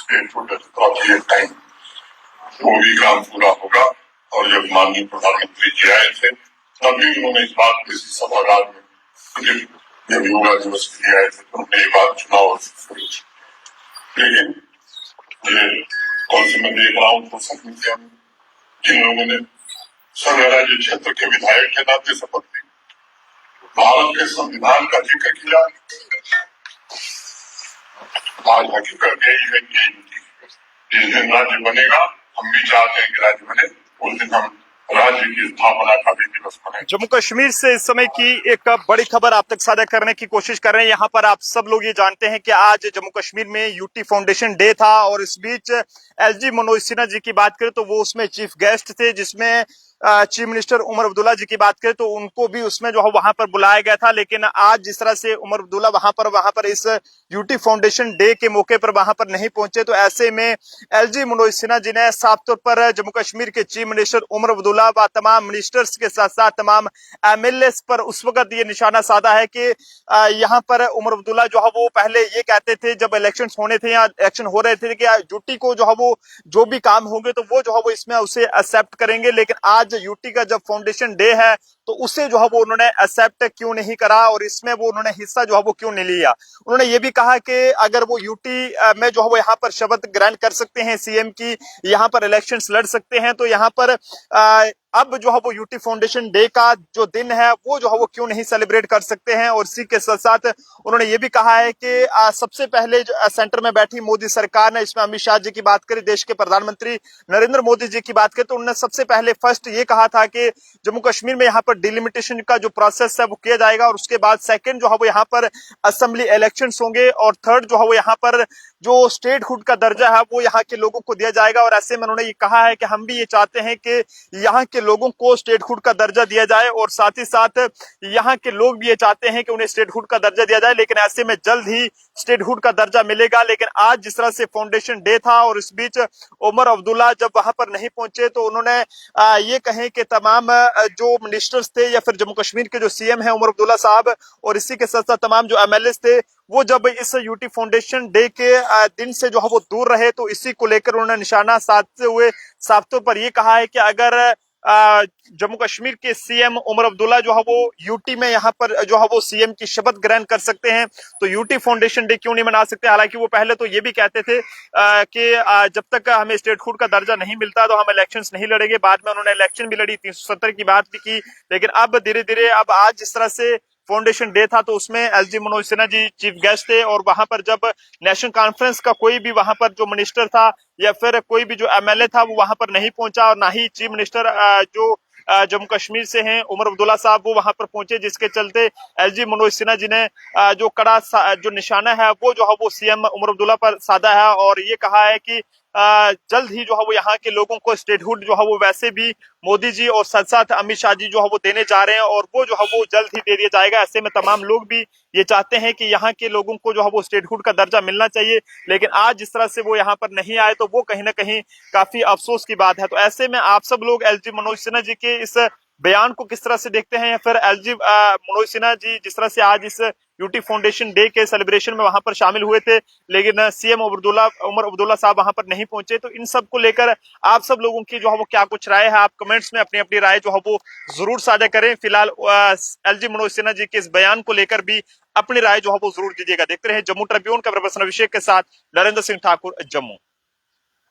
Statehood time वो भी काम पूरा होगा। और जब माननीय प्रधानमंत्री जी आए थे तब भी उन्होंने इस बात को इसी सभागार में जब योगा दिवस के लिए आए थे तो उन्होंने ये बात चुनाव करी। लेकिन ये कौन से मैं देख रहा हूँ फुर्सत में जिन लोगों ने सभी राज्य क्षेत्र के विधायक के नाते शपथ ली, भारत के संविधान का जिक्र किया। आज हकीकत यही है कि जिस दिन राज्य बनेगा, हम भी चाहते हैं कि राज्य बने, उस दिन हम राज्य की स्थापना का भी दिवस मनाएं। जम्मू कश्मीर से इस समय की एक बड़ी खबर आप तक साझा करने की कोशिश कर रहे हैं। यहाँ पर आप सब लोग ये जानते हैं कि आज जम्मू कश्मीर में यूटी फाउंडेशन डे था और इस बीच एलजी मनोज सिन्हा जी की बात करें तो वो उसमें चीफ गेस्ट थे, जिसमें चीफ मिनिस्टर उमर अब्दुल्ला जी की बात करें तो उनको भी उसमें जो है वहां पर बुलाया गया था। लेकिन आज जिस तरह से उमर अब्दुल्ला वहां पर इस यूटी फाउंडेशन डे के मौके पर वहां पर नहीं पहुंचे, तो ऐसे में एलजी मनोज सिन्हा जी ने साफ तौर पर जम्मू कश्मीर के चीफ मिनिस्टर उमर अब्दुल्ला व तमाम मिनिस्टर्स के साथ साथ तमाम एमएलए पर उस वक्त ये निशाना साधा है कि यहाँ पर उमर अब्दुल्ला जो है वो पहले ये कहते थे जब इलेक्शन होने थे या इलेक्शन हो रहे थे कि यूटी को जो है वो जो भी काम होंगे तो वो जो है वो इसमें उसे एक्सेप्ट करेंगे। लेकिन आज यूटी का जब फाउंडेशन डे है तो उसे जो है वो उन्होंने एक्सेप्ट क्यों नहीं करा और इसमें वो उन्होंने हिस्सा जो है वो क्यों नहीं लिया। उन्होंने ये भी कहा कि अगर वो यूटी में जो है वो यहाँ पर शपथ ग्रहण कर सकते हैं सीएम की, यहाँ पर इलेक्शंस लड़ सकते हैं, तो यहाँ पर अब जो है वो यूटी फाउंडेशन डे का जो दिन है वो जो है वो क्यों नहीं सेलिब्रेट कर सकते हैं। और इसी के साथ साथ उन्होंने ये भी कहा है कि सबसे पहले जो सेंटर में बैठी मोदी सरकार ने, इसमें अमित शाह जी की बात करें, देश के प्रधानमंत्री नरेंद्र मोदी जी की बात करें, तो उन्होंने सबसे पहले फर्स्ट ये कहा था कि जम्मू कश्मीर में यहाँ पर डिलिमिटेशन का जो प्रोसेस है वो किया जाएगा और उसके बाद सेकेंड जो है वो यहाँ पर असेंबली इलेक्शन होंगे और थर्ड जो है वो यहाँ पर जो स्टेटहुड का दर्जा है वो यहाँ के लोगों को दिया जाएगा। और ऐसे में उन्होंने ये कहा है कि हम भी ये चाहते हैं कि यहाँ के लोगों को स्टेटहुड का दर्जा दिया जाए और साथ ही साथ यहाँ के लोग भी ये चाहते हैं कि उन्हें स्टेटहुड का दर्जा दिया जाए। लेकिन ऐसे में जल्द ही स्टेटहुड का दर्जा मिलेगा। लेकिन आज जिस तरह से फाउंडेशन डे था और इस बीच उमर अब्दुल्ला जब वहां पर नहीं पहुंचे तो उन्होंने ये कहें कि तमाम जो मिनिस्टर्स थे या फिर जम्मू कश्मीर के जो सीएम है उमर अब्दुल्ला साहब और इसी के साथ साथ तमाम जो एमएलए थे वो जब इस यूटी फाउंडेशन डे के दिन से जो है वो दूर रहे, तो इसी को लेकर उन्होंने निशाना साधते हुए साफ तौर पर ये कहा है कि अगर जम्मू कश्मीर के सीएम उमर अब्दुल्ला जो है वो यूटी में यहाँ पर जो है वो सीएम की शपथ ग्रहण कर सकते हैं तो यूटी फाउंडेशन डे क्यों नहीं मना सकते। हालांकि वो पहले तो ये भी कहते थे कि जब तक हमें स्टेटहुड का दर्जा नहीं मिलता तो हम इलेक्शंस नहीं लड़ेंगे। बाद में उन्होंने इलेक्शन भी लड़ी, 370 की बात भी की। लेकिन अब धीरे धीरे अब आज जिस तरह से फाउंडेशन डे था तो उसमें LG Manoj Sinha ji chief guest थे और वहां पर जब नेशनल कॉन्फ्रेंस का कोई भी वहां पर जो मिनिस्टर था या फिर कोई भी जो एमएलए था वो वहां पर नहीं पहुंचा और ना ही चीफ मिनिस्टर जो जम्मू कश्मीर से हैं उमर अब्दुल्ला साहब वो वहां पर पहुंचे, जिसके चलते एलजी मनोज सिन्हा जी ने जो कड़ा जो निशाना है वो जो है वो सीएम उमर अब्दुल्ला पर साधा है और ये कहा है कि जल्द ही जो है वो यहाँ के लोगों को स्टेटहुड जो है वो वैसे भी मोदी जी और साथ साथ अमित शाह जी जो है वो देने जा रहे हैं और वो जो है वो जल्द ही दे दिया जाएगा। ऐसे में तमाम लोग भी ये चाहते हैं कि यहाँ के लोगों को जो है वो स्टेटहुड का दर्जा मिलना चाहिए। लेकिन आज जिस तरह से वो यहाँ पर नहीं आए तो वो कहीं ना कहीं काफी अफसोस की बात है। तो ऐसे में आप सब लोग एलजी मनोज सिन्हा जी के इस बयान को किस तरह से देखते हैं या फिर एलजी मनोज सिन्हा जी जिस तरह से आज इस यूटी फाउंडेशन डे के सेलिब्रेशन में वहां पर शामिल हुए थे लेकिन सीएम उमर अब्दुल्ला साहब वहां पर नहीं पहुंचे, तो इन सब को लेकर आप सब लोगों की जो है वो क्या कुछ राय है, आप कमेंट्स में अपनी अपनी राय जो है वो जरूर साझा करें। फिलहाल एलजी मनोज सिन्हा जी के इस बयान को लेकर भी अपनी राय जो है वो जरूर दीजिएगा। देखते रहे जम्मू ट्रिब्यून, कैमरा पर्सन अभिषेक के साथ नरेंद्र सिंह ठाकुर, जम्मू।